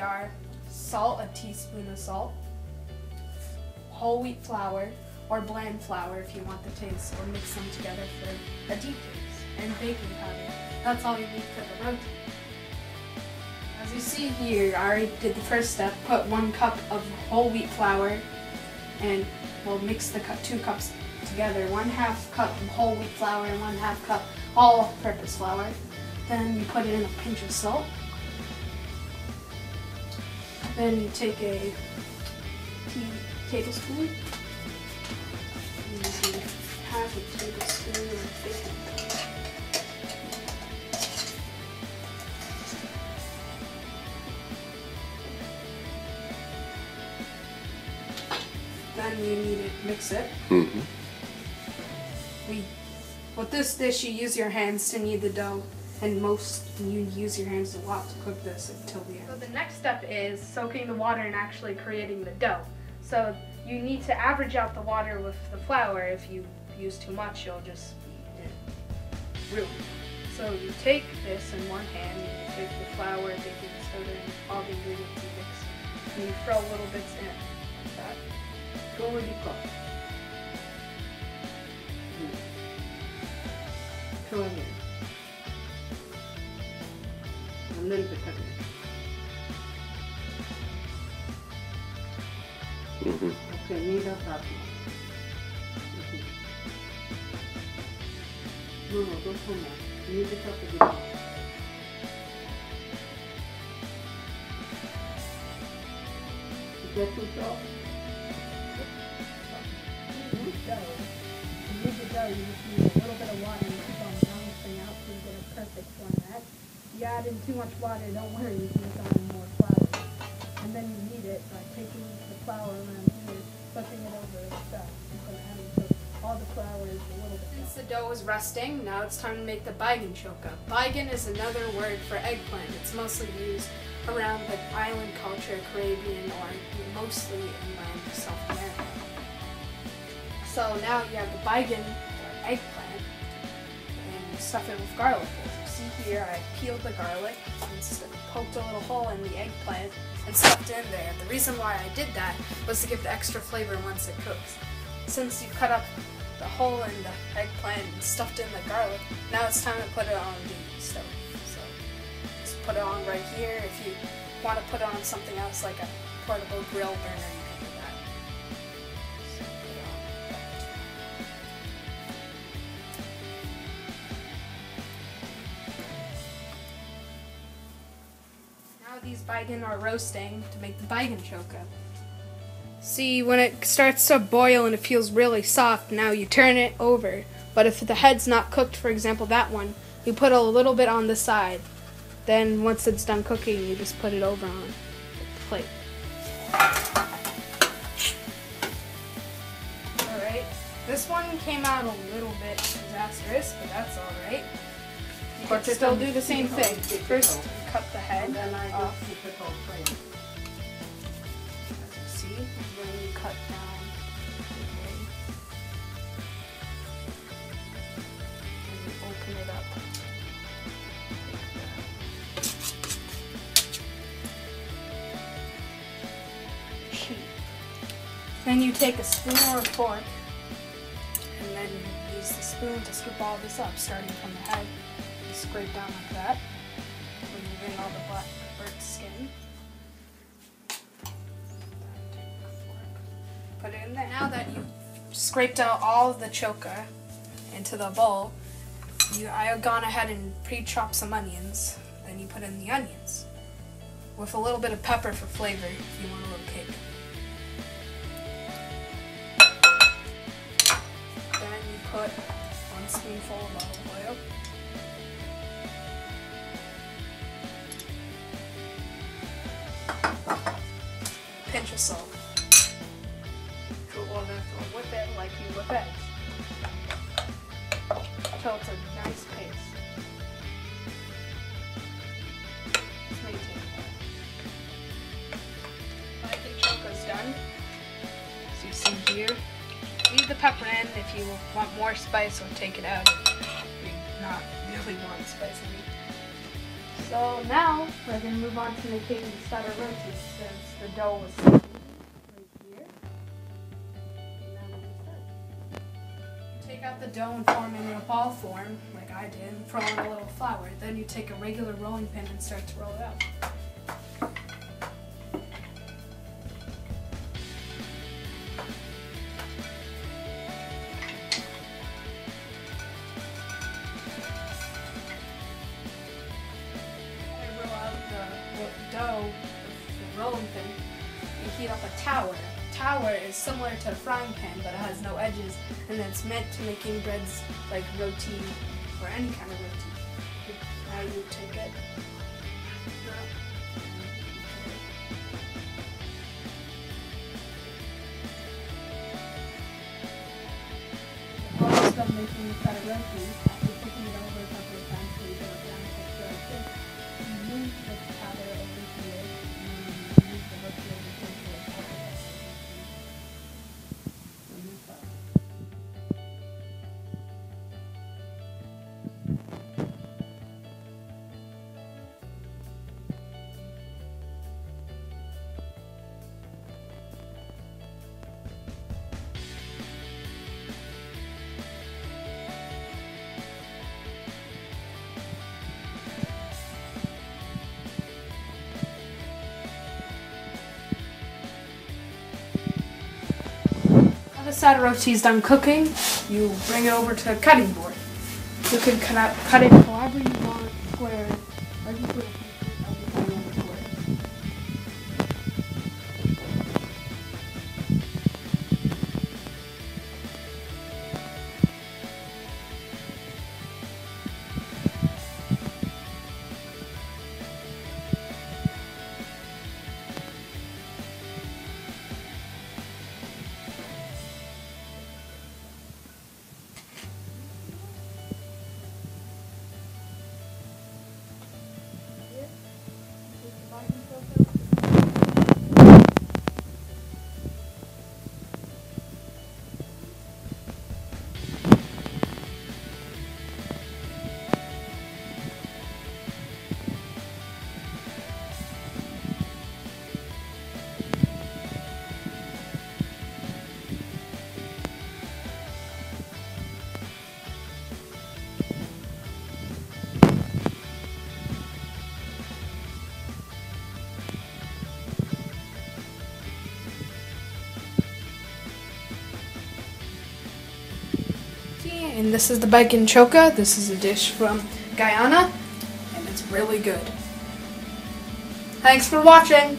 are salt, a teaspoon of salt, whole wheat flour, or bland flour if you want the taste, or mix them together for a deep taste, and baking powder. That's all you need for the roti. As you see here, I already did the first step. Put 1 cup of whole wheat flour, and we'll mix the 2 cups together. 1/2 cup of whole wheat flour and 1/2 cup all-purpose flour. Then you put in a pinch of salt. Then you take a tablespoon. And half a tablespoon of baking powder. Then you need to mix it. With this dish, you use your hands to knead the dough, and you use your hands a lot to cook this until the end. So the next step is soaking the water and actually creating the dough. So you need to average out the water with the flour. If you use too much, you'll just be ruined. So you take this in one hand, you take the flour, baking soda, and all the ingredients you mix, and you throw little bits in, like that. Go with your cup. Throw in there. A little bit of it. Okay, knead up that much. No, don't so much. Knead it up a bit more. Is that too soft? You need the dough, you just need a little bit of water and keep on balancing out to get a perfect format. If you add in too much water, don't worry, you can add in more flour. And then you knead it by taking the flour around here, flipping it over like that, and adding so all the flour is a little bit. Since the dough is resting, now it's time to make the baigan choka. Baigan is another word for eggplant. It's mostly used around the island culture, Caribbean, or mostly inland South America. So now you have the baigan, or eggplant, and you stuff it with garlic. As you see here, I peeled the garlic and poked a little hole in the eggplant and stuffed it in there. The reason why I did that was to give the extra flavor once it cooks. Since you cut up the hole in the eggplant and stuffed in the garlic, now it's time to put it on the stove. So just put it on right here. If you want to put it on something else like a portable grill burner, you can do that. So put it on. Now these baigan are roasting to make the baigan choka. See, when it starts to boil and it feels really soft, now you turn it over. But if the head's not cooked, for example that one, you put a little bit on the side. Then once it's done cooking, you just put it over on the plate. Alright, this one came out a little bit disastrous, but that's alright. You can still do the same thing. First, you cut the head off. See, and then you cut down the way. And you open it up. Sheet. Then you take a spoon or a fork, and then you use the spoon to scoop all this up, starting from the head. You scrape down like that, removing all the black burnt skin. Put it in there. Now that you've scraped out all of the choka into the bowl, I have gone ahead and pre-chopped some onions. Then you put in the onions with a little bit of pepper for flavor if you want a little kick. Then you put 1 spoonful of olive oil. Pinch of salt. Whip it like you whip eggs until it's a nice paste. Just maintain that. Baigan choka's done. As you see here, leave the pepper in. If you want more spice, or take it out if you not really want spice in it. So now we're going to move on to making the Sadi Roti since the dough was right here. Now we can start. You take out the dough and form it in a ball form, like I did, and throw in a little flour. Then you take a regular rolling pin and start to roll it out. Dough with the rolling pin, you heat up a tower. Tower is similar to a frying pan, but it has no edges, and it's meant to making breads like roti or any kind of roti. Now you take it. Almost done making the Sadi Roti. After cooking it over a couple of times, so you get it down to like this. You move the powder over here, and you move the roti over here to the powder. The Sadi Roti is done cooking, you bring it over to a cutting board. You can cut it however you want, square, or you put a piece of the pan over square. And this is the bacon choca. This is a dish from Guyana, and it's really good. Thanks for watching.